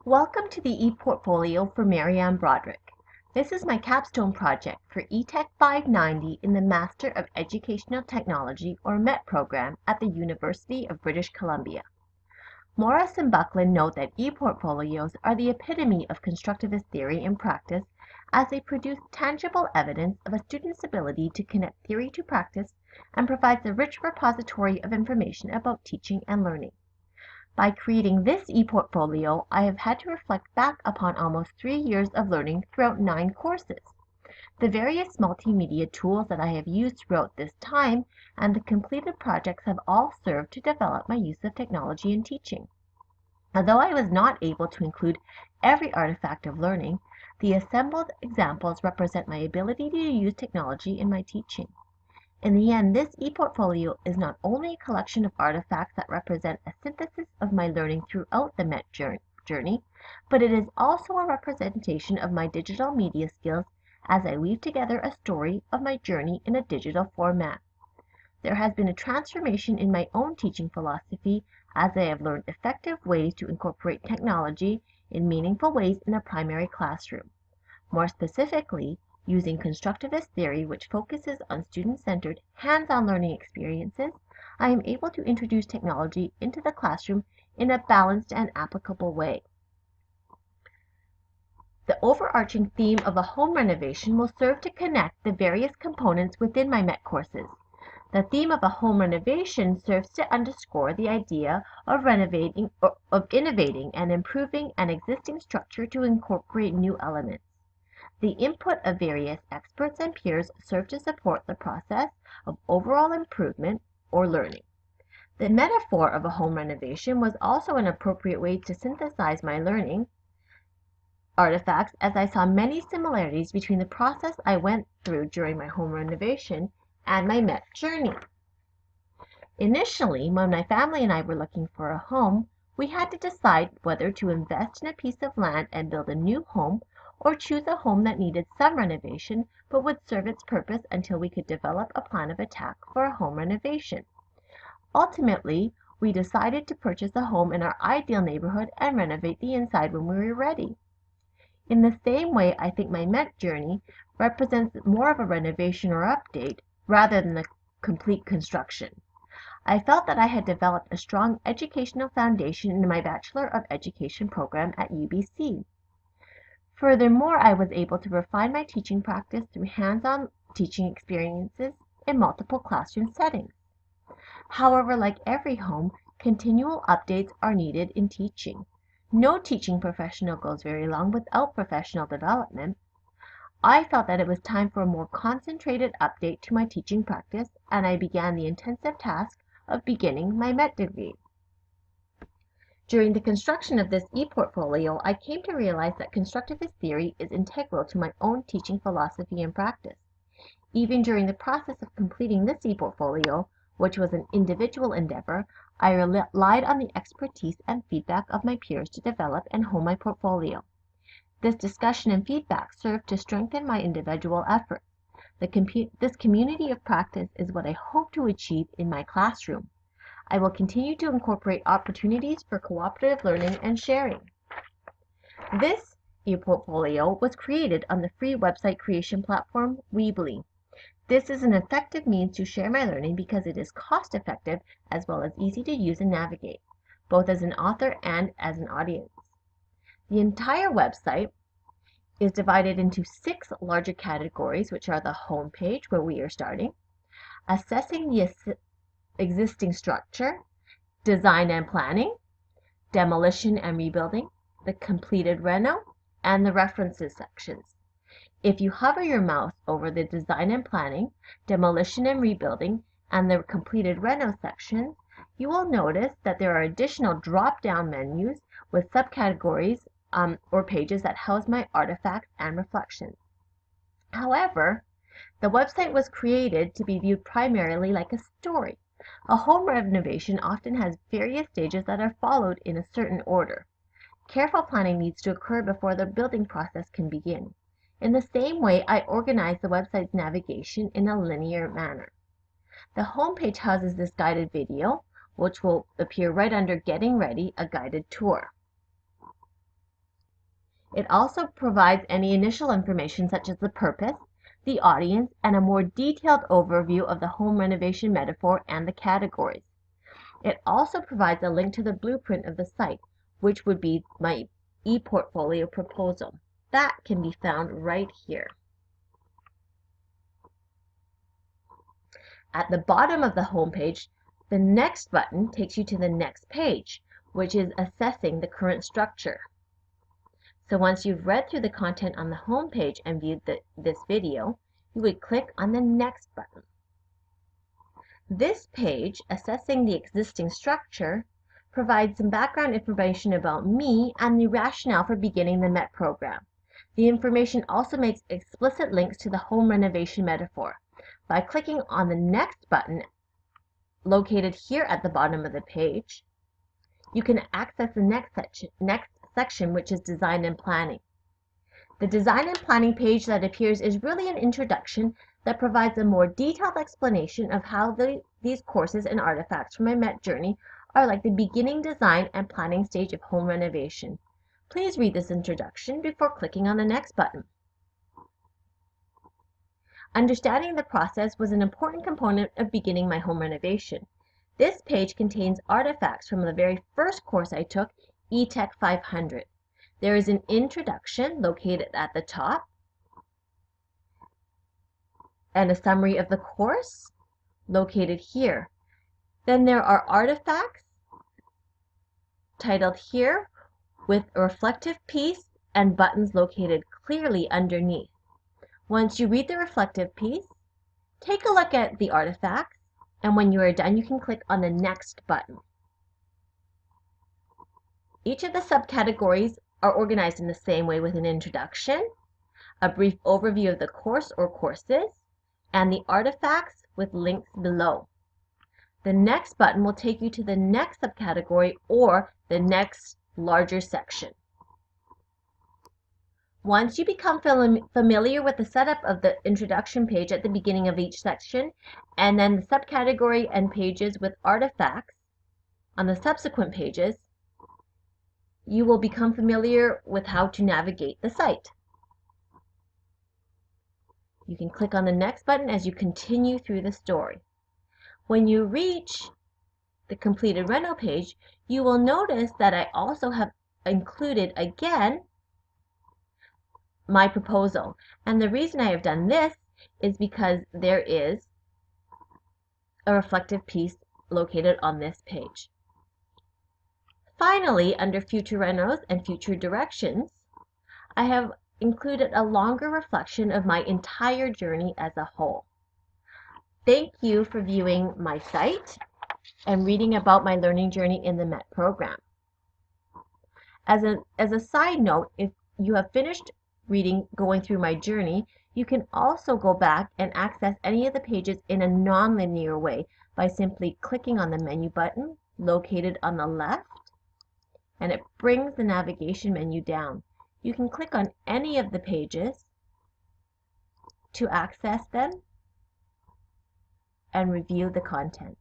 Welcome to the ePortfolio for Marianne Broderick. This is my capstone project for ETEC 590 in the Master of Educational Technology or MET program at the University of British Columbia. Morris and Buckland note that ePortfolios are the epitome of constructivist theory in practice as they produce tangible evidence of a student's ability to connect theory to practice and provides a rich repository of information about teaching and learning. By creating this ePortfolio, I have had to reflect back upon almost 3 years of learning throughout 9 courses. The various multimedia tools that I have used throughout this time and the completed projects have all served to develop my use of technology in teaching. Although I was not able to include every artifact of learning, the assembled examples represent my ability to use technology in my teaching. In the end, this ePortfolio is not only a collection of artifacts that represent a synthesis of my learning throughout the MET journey, but it is also a representation of my digital media skills as I weave together a story of my journey in a digital format. There has been a transformation in my own teaching philosophy as I have learned effective ways to incorporate technology in meaningful ways in a primary classroom. More specifically, using constructivist theory, which focuses on student-centered, hands-on learning experiences, I am able to introduce technology into the classroom in a balanced and applicable way. The overarching theme of a home renovation will serve to connect the various components within my MET courses. The theme of a home renovation serves to underscore the idea of innovating and improving an existing structure to incorporate new elements. The input of various experts and peers serve to support the process of overall improvement or learning. The metaphor of a home renovation was also an appropriate way to synthesize my learning artifacts, as I saw many similarities between the process I went through during my home renovation and my MET journey. Initially, when my family and I were looking for a home, we had to decide whether to invest in a piece of land and build a new home or choose a home that needed some renovation but would serve its purpose until we could develop a plan of attack for a home renovation. Ultimately, we decided to purchase a home in our ideal neighborhood and renovate the inside when we were ready. In the same way, I think my MET journey represents more of a renovation or update rather than a complete construction. I felt that I had developed a strong educational foundation in my Bachelor of Education program at UBC. Furthermore, I was able to refine my teaching practice through hands-on teaching experiences in multiple classroom settings. However, like every home, continual updates are needed in teaching. No teaching professional goes very long without professional development. I felt that it was time for a more concentrated update to my teaching practice, and I began the intensive task of beginning my MET degree. During the construction of this ePortfolio, I came to realize that constructivist theory is integral to my own teaching philosophy and practice. Even during the process of completing this ePortfolio, which was an individual endeavor, I relied on the expertise and feedback of my peers to develop and hone my portfolio. This discussion and feedback served to strengthen my individual efforts. This community of practice is what I hope to achieve in my classroom. I will continue to incorporate opportunities for cooperative learning and sharing. This ePortfolio was created on the free website creation platform Weebly. This is an effective means to share my learning because it is cost-effective as well as easy to use and navigate, both as an author and as an audience. The entire website is divided into 6 larger categories, which are the home page, where we are starting, assessing the existing structure, design and planning, demolition and rebuilding, the completed reno, and the references sections. If you hover your mouse over the design and planning, demolition and rebuilding, and the completed reno sections, you will notice that there are additional drop-down menus with subcategories or pages that house my artifacts and reflections. However, the website was created to be viewed primarily like a story. A home renovation often has various stages that are followed in a certain order. Careful planning needs to occur before the building process can begin. In the same way, I organize the website's navigation in a linear manner. The home page houses this guided video, which will appear right under Getting Ready, a guided tour. It also provides any initial information such as the purpose, the audience, and a more detailed overview of the home renovation metaphor and the categories. It also provides a link to the blueprint of the site, which would be my e-portfolio proposal. That can be found right here. At the bottom of the home page, the next button takes you to the next page, which is assessing the current structure. So once you've read through the content on the home page and viewed this video, you would click on the next button. This page, assessing the existing structure, provides some background information about me and the rationale for beginning the MET program. The information also makes explicit links to the home renovation metaphor. By clicking on the next button, located here at the bottom of the page, you can access the next section, which is Design and Planning. The Design and Planning page that appears is really an introduction that provides a more detailed explanation of how these courses and artifacts from my MET journey are like the beginning design and planning stage of home renovation. Please read this introduction before clicking on the next button. Understanding the process was an important component of beginning my home renovation. This page contains artifacts from the very first course I took, ETEC 500. There is an introduction located at the top and a summary of the course located here. Then there are artifacts titled here with a reflective piece and buttons located clearly underneath. Once you read the reflective piece, take a look at the artifacts, and when you are done, you can click on the next button. Each of the subcategories are organized in the same way with an introduction, a brief overview of the course or courses, and the artifacts with links below. The next button will take you to the next subcategory or the next larger section. Once you become familiar with the setup of the introduction page at the beginning of each section, and then the subcategory and pages with artifacts on the subsequent pages, you will become familiar with how to navigate the site. You can click on the next button as you continue through the story. When you reach the completed reno page, you will notice that I also have included again my proposal. And the reason I have done this is because there is a reflective piece located on this page. Finally, under Future Renos and Future Directions, I have included a longer reflection of my entire journey as a whole. Thank you for viewing my site and reading about my learning journey in the MET program. As a side note, if you have finished going through my journey, you can also go back and access any of the pages in a non-linear way by simply clicking on the menu button located on the left, and it brings the navigation menu down. You can click on any of the pages to access them and review the content.